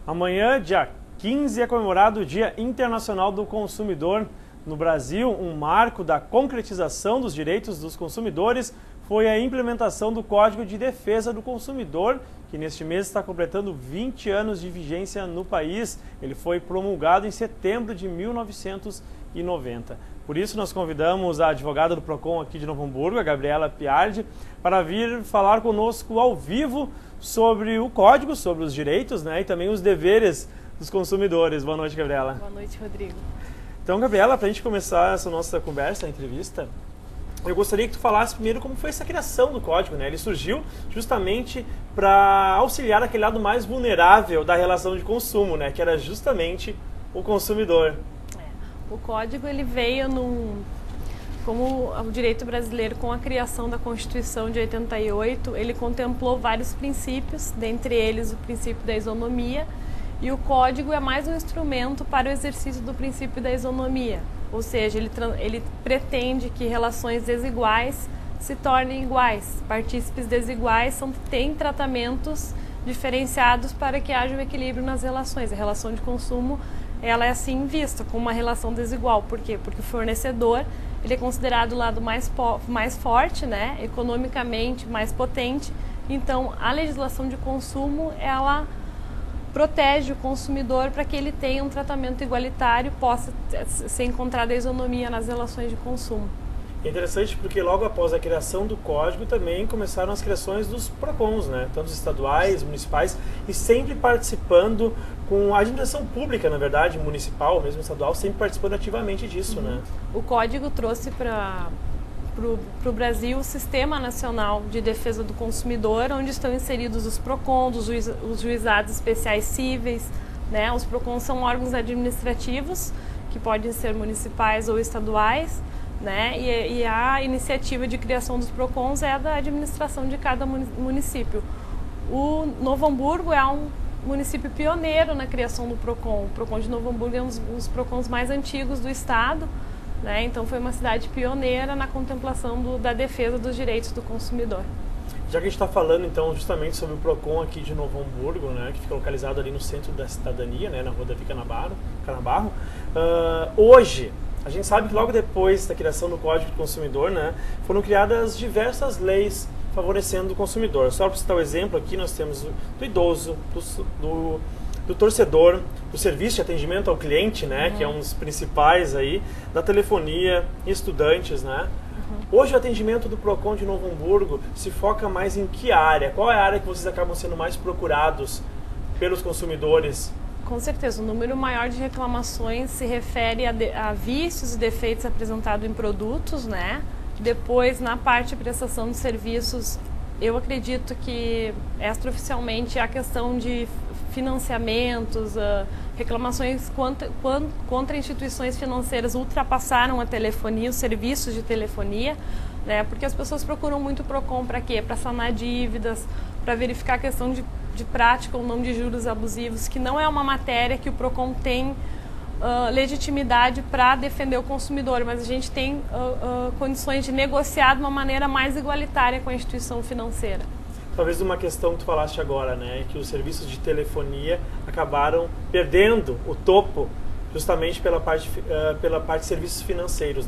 Amanhã, dia 15, é comemorado o Dia Internacional do Consumidor. No Brasil, um marco da concretização dos direitos dos consumidores foi a implementação do Código de Defesa do Consumidor, que neste mês está completando 20 anos de vigência no país. Ele foi promulgado em setembro de 1990. Por isso, nós convidamos a advogada do PROCON aqui de Novo Hamburgo, a Gabriela Piardi, para vir falar conosco ao vivo sobre o código, sobre os direitos, e também os deveres dos consumidores. Boa noite, Gabriela. Boa noite, Rodrigo. Então, Gabriela, para a gente começar essa nossa conversa, a entrevista, eu gostaria que tu falasse primeiro como foi essa criação do código, Ele surgiu justamente para auxiliar aquele lado mais vulnerável da relação de consumo, que era justamente o consumidor. O código ele veio como o direito brasileiro, com a criação da Constituição de 88, ele contemplou vários princípios, dentre eles o princípio da isonomia, e o código é mais um instrumento para o exercício do princípio da isonomia, ou seja, ele pretende que relações desiguais se tornem iguais, partícipes desiguais têm tratamentos diferenciados para que haja um equilíbrio nas relações. A relação de consumo ela é assim vista, como uma relação desigual. Por quê? Porque o fornecedor ele é considerado o lado mais forte, economicamente mais potente. Então, a legislação de consumo, ela protege o consumidor para que ele tenha um tratamento igualitário, possa ser encontrada a isonomia nas relações de consumo. É interessante porque logo após a criação do código também começaram as criações dos PROCONs, tanto estaduais, municipais, e sempre participando com a administração pública, na verdade, municipal, mesmo estadual, sempre participando ativamente disso. O código trouxe para o Brasil o Sistema Nacional de Defesa do Consumidor, onde estão inseridos os PROCONs, os juizados especiais cíveis. Os PROCONs são órgãos administrativos que podem ser municipais ou estaduais, e a iniciativa de criação dos PROCONs é da administração de cada município. O Novo Hamburgo é um município pioneiro na criação do PROCON. O PROCON de Novo Hamburgo é um dos PROCONs mais antigos do estado, então foi uma cidade pioneira na contemplação da defesa dos direitos do consumidor. Já que a gente está falando então justamente sobre o PROCON aqui de Novo Hamburgo, que fica localizado ali no centro da cidadania, na rua Davi Canabarro, hoje a gente sabe que logo depois da criação do Código do Consumidor, foram criadas diversas leis favorecendo o consumidor. Só para citar o exemplo aqui, nós temos do idoso, do torcedor, do serviço de atendimento ao cliente, que é um dos principais aí, da telefonia, estudantes, Hoje o atendimento do PROCON de Novo Hamburgo se foca mais em que área? Qual é a área que vocês acabam sendo mais procurados pelos consumidores? Com certeza, o número maior de reclamações se refere a vícios e defeitos apresentados em produtos, Depois, na parte de prestação de serviços, eu acredito que extraoficialmente a questão de financiamentos, reclamações contra instituições financeiras ultrapassaram a telefonia, os serviços de telefonia, porque as pessoas procuram muito o PROCON para quê? Para sanar dívidas, para verificar a questão de prática ou não de juros abusivos, que não é uma matéria que o PROCON tem legitimidade para defender o consumidor, mas a gente tem condições de negociar de uma maneira mais igualitária com a instituição financeira. Talvez uma questão que tu falaste agora, que os serviços de telefonia acabaram perdendo o topo justamente pela parte de serviços financeiros,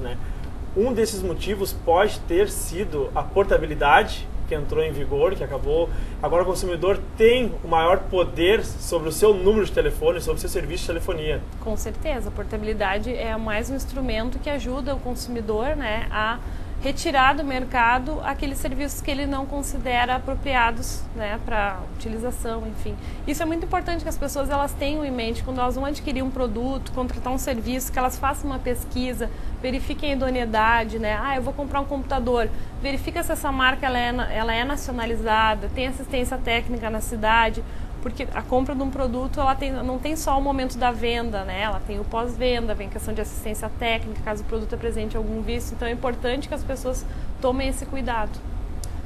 Um desses motivos pode ter sido a portabilidade que entrou em vigor, que acabou. Agora o consumidor tem o maior poder sobre o seu número de telefone, sobre o seu serviço de telefonia. Com certeza, a portabilidade é mais um instrumento que ajuda o consumidor a retirar do mercado aqueles serviços que ele não considera apropriados para utilização, enfim. Isso é muito importante que as pessoas elas tenham em mente quando elas vão adquirir um produto, contratar um serviço, que elas façam uma pesquisa, verifiquem a idoneidade, eu vou comprar um computador, verifica se essa marca ela é nacionalizada, tem assistência técnica na cidade, porque a compra de um produto não tem só o momento da venda, ela tem o pós-venda, vem questão de assistência técnica, caso o produto apresente algum vício, então é importante que as pessoas tomem esse cuidado.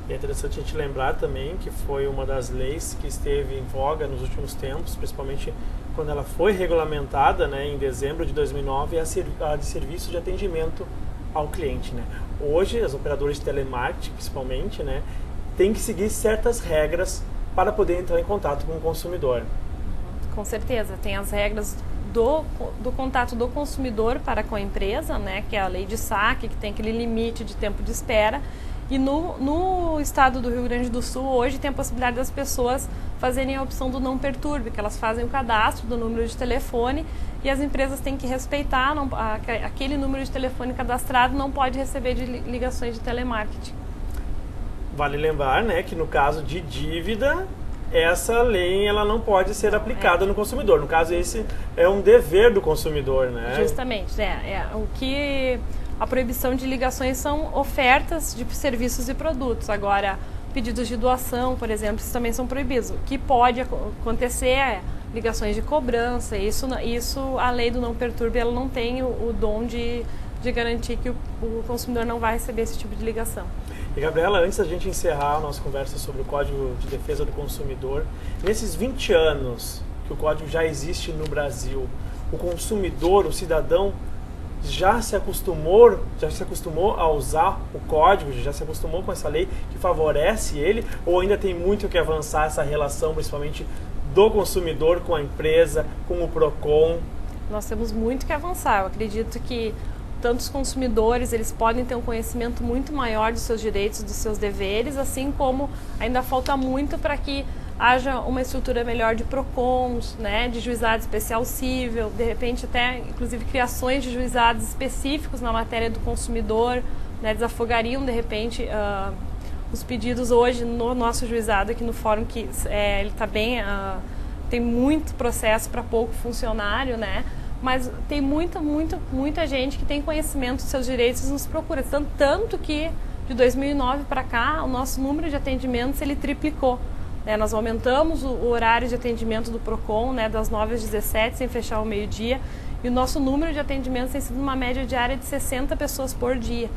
E é interessante a gente lembrar também que foi uma das leis que esteve em voga nos últimos tempos, principalmente quando ela foi regulamentada em dezembro de 2009, a de serviço de atendimento ao cliente. Hoje, as operadoras de telemarketing, principalmente, têm que seguir certas regras para poder entrar em contato com o consumidor. Com certeza, tem as regras do contato do consumidor para com a empresa, né, que é a lei de saque, que tem aquele limite de tempo de espera. E no estado do Rio Grande do Sul, hoje, tem a possibilidade das pessoas fazerem a opção do não perturbe, que elas fazem o cadastro do número de telefone e as empresas têm que respeitar, aquele número de telefone cadastrado não pode receber de ligações de telemarketing. Vale lembrar, né, que no caso de dívida, essa lei ela não pode ser aplicada no consumidor. No caso, esse é um dever do consumidor, né? Justamente, a proibição de ligações são ofertas de serviços e produtos. Agora, pedidos de doação, por exemplo, isso também são proibidos. O que pode acontecer é ligações de cobrança. Isso a lei do não perturbe, ela não tem o dom de garantir que o consumidor não vai receber esse tipo de ligação. E Gabriela, antes da gente encerrar a nossa conversa sobre o Código de Defesa do Consumidor, nesses 20 anos que o Código já existe no Brasil, o consumidor, o cidadão, já se acostumou a usar o Código, já se acostumou com essa lei que favorece ele, ou ainda tem muito que avançar essa relação, principalmente do consumidor com a empresa, com o PROCON? Nós temos muito que avançar. Eu acredito que tantos consumidores, eles podem ter um conhecimento muito maior dos seus direitos, dos seus deveres, assim como ainda falta muito para que haja uma estrutura melhor de PROCONs, né, de juizado especial cível, de repente até, inclusive, criações de juizados específicos na matéria do consumidor, né, desafogariam, de repente, os pedidos hoje no nosso juizado aqui no fórum, que ele está bem, tem muito processo para pouco funcionário, né, mas tem muita gente que tem conhecimento dos seus direitos e nos procura. Tanto que, de 2009 para cá, o nosso número de atendimentos ele triplicou. Nós aumentamos o horário de atendimento do PROCON, né, das 9 às 17, sem fechar ao meio-dia. E o nosso número de atendimentos tem sido uma média diária de 60 pessoas por dia.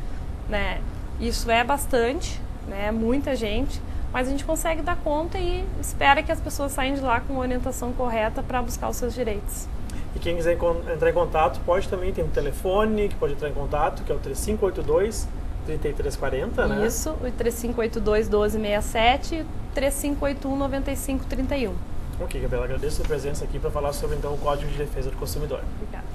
Né? Isso é bastante, né, muita gente, mas a gente consegue dar conta e espera que as pessoas saiam de lá com a orientação correta para buscar os seus direitos. E quem quiser entrar em contato, pode também, tem um telefone que pode entrar em contato, que é o 3582-3340, né? Isso, o 3582-1267 e 3581-9531. Ok, Gabriela, agradeço a sua presença aqui para falar sobre então o Código de Defesa do Consumidor. Obrigada.